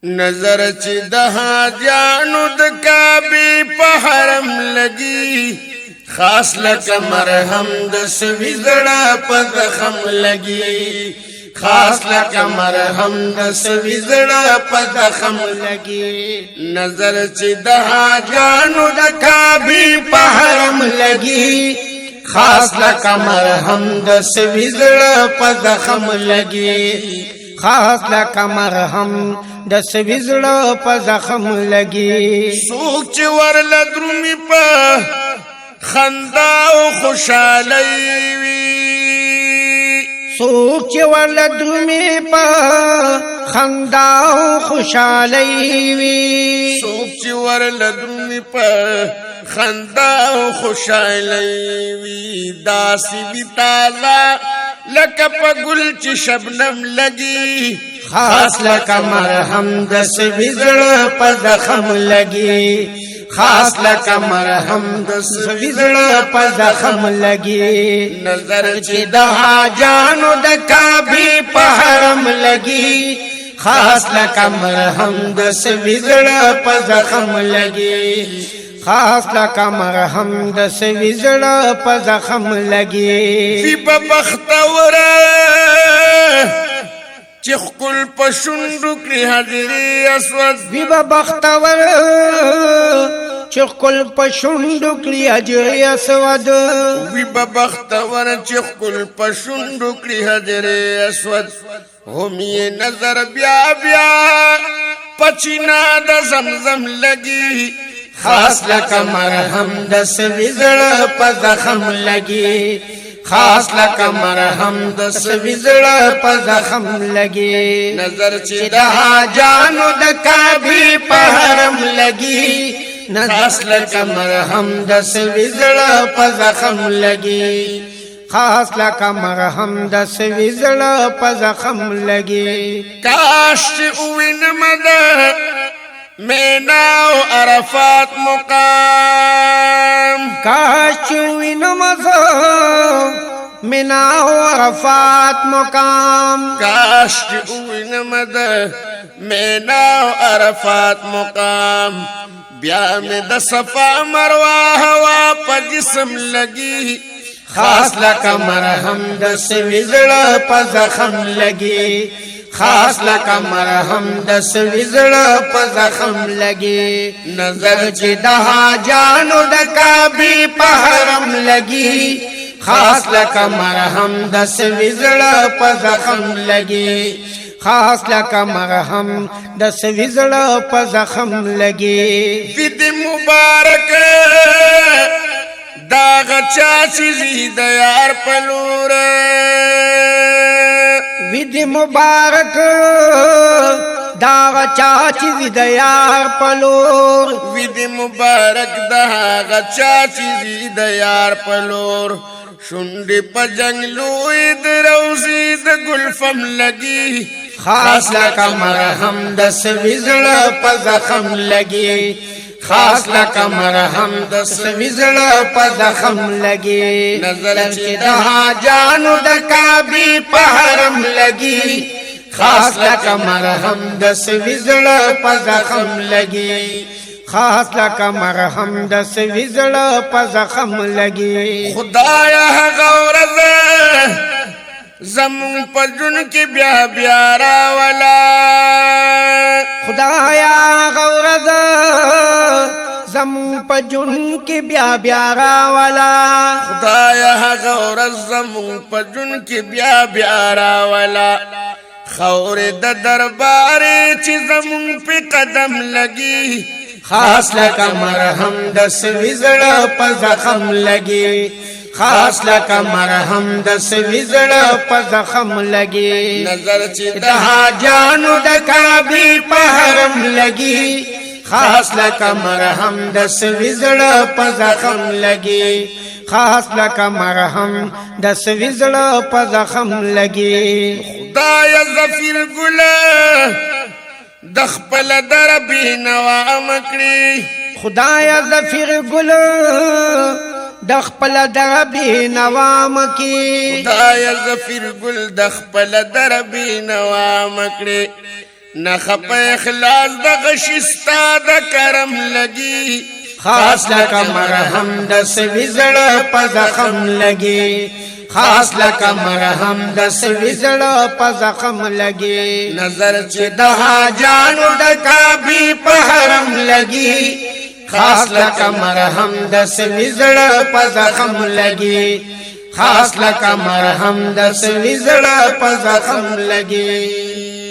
نظر چې د حاجانو د کعبې په حرم لګي خاص لکه مرهم د سوي زړه په زخم لګي خاص لکه مرهم د سوي زړه په زخم لګي نظر چې د حاجانو د کعبې په حرم لګي خاص لکه مرهم د سوي زړه په زخم لګي خاص لکه مرهم د سوي زړه په زخم لګي څوک چې ورله درومي په خندا او خوشالۍ وي څوک چې ورله درومي په خندا او خوشالۍ وي څوک چې ورله درومي په خندا او خوشالۍ وي داسې وي تازه لکه په ګل چې شبنم لګي خاص لکه مرهم د سوي زړه په زخم لګي خاص لکه مرهم د سوي زړه په زخم لګي نظر چې د حاجانو د کعبې په حرم لګي خاص لکه مرهم د سوي زړه په زخم لګي خاص لکه مرهم د سوي زړه په زخم لګي وی په بختوره چې خپل په شونډو کې حجرې اسود وی په بختور چې خپل په شونډو کې حجرې اسود وی په بختور چې خپل په شونډو کې حجرې اسود هم یې نظر بیا بیا پچینا د زمزم لګي خاص لکه مرهم د سوي زړه په زخم لګي خاص لکه مرهم د سوي زړه په زخم لګي نظر چې د حاجانو د کعبې په حرم لګي خاص لکه مرهم د سوي زړه په زخم لګي خاص لکه مرهم د سوي زړه په زخم لګي کاش چې وینم ده مینا او عرفات مقام کاش وینم زه مینا او عرفات مقام کاش وینم ده مینا او عرفات مقام بیا مې د صفا مروه هوا په جسم لګي خاص لکه مرهم د سوي زړه په زخم لګي خاص لکه مرهم د سوي زړه په زخم لګي نظر چې د حاجانو د کعبې په حرم لګي خاص لکه مرهم د سوي زړه په زخم لګي خاص لکه مرهم د سوي زړه په زخم لګي فید مبارک دا غچا چې د یار پلور وید مبارک دا غچا چې د یار پلور وید مبارک دا غچا چې د یار پلور شونډې په جنگلو د روزي د ګلفم لګي خاص لکه مرهم د سوي زړه په زخم لګي خاص لکه مرهم د سوي زړه په زخم لګي نظر چې د حاجانو د کعبې په حرم لګي خاص لکه مرهم د سوي زړه په زخم لګي خاص لکه مرهم د سوي زړه په زخم لګي خدایا هغه ورځ زمون په جون کې بیا بیا راولا خدایا غورز زمون په جون کې بیا بیا راولا خدایا هغه ورځ زمون په جون کې بیا بیا راولا خور د دربار چې زمون په قدم لګي خاص لکه مرهم د سوي زړه په زخم لګي خاص لکه مرهم د سوي زړه په زخم لګي نظر چې د حاجانو د کعبې په حرم لګي خاص لکه مرهم د سوي زړه په زخم لګي خاص لکه مرهم د سوي زړه په زخم لګي خدای زفیر ګل د خپل دربې نوا مکړي خدای زفیر ګل د خپل دربې نوا مکړي خدای زفیر ګل د خپل دربې نوا مکړي نخپ اخلاص د غشستا د کرم لګي خاص لکه مرهم د سوي زړه په زخم لګي خاص لکه مرهم د سوي زړه په زخم لګي نظر چې د حاجانو د کعبې په حرم لګي خاص لکه مرهم د سوي زړه په زخم لګي خاص لکه مرهم د سوي زړه په زخم لګي